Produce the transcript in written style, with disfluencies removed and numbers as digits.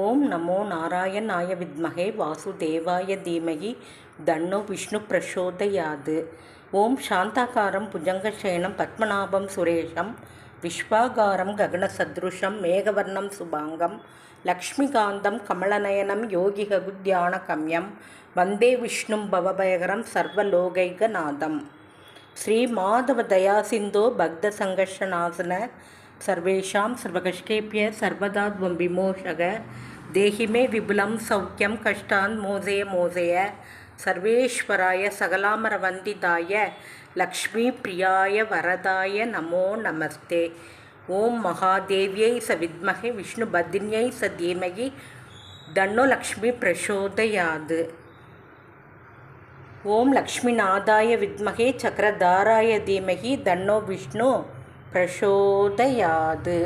ஓம் நமோ நாராயணாய வித்மஹே வாசுதேவாய தீமகி தன்னோ விஷ்ணு பிரசோதயாது. ஓம் சாந்தாகாரம் புஜங்கசேனம் பத்மநாபம் சுரேஷம் விஸ்வாகாரம் ககனசத்ருஷம் மேகவர்ணம் சுபாங்கம் லக்ஷ்மிகாந்தம் கமலநயனம் யோகிககுத்யானகம்யம் வந்தே விஷ்ணும் பவபயகரம் சர்வலோகைகநாதம். ஸ்ரீ மாதவ தயாசிந்தோ பக்த சங்கர்ஷநாசன சர்வேஷாம் சர்வகஷ்டேபிய சர்வதாத்வம் விமோஷக தேஹி மே விபுலம் சௌக்கியம் கஷ்டான் மோசய மோசய சர்வேஸ்வராய சகலாமர வந்திதாய லக்ஷ்மி பிரியாய வரதாய நமோ நமஸ்தே. ஓம் மகாதேவியை ச வித்மகே விஷ்ணு பத்னியை ச தீமகி தன்னோ லக்ஷ்மி பிரசோதயாது. ஓம் லக்ஷ்மிநாதாய வித்மகே சக்கரதாராய தீமகி தன்னோ விஷ்ணு பிரசோதயாது.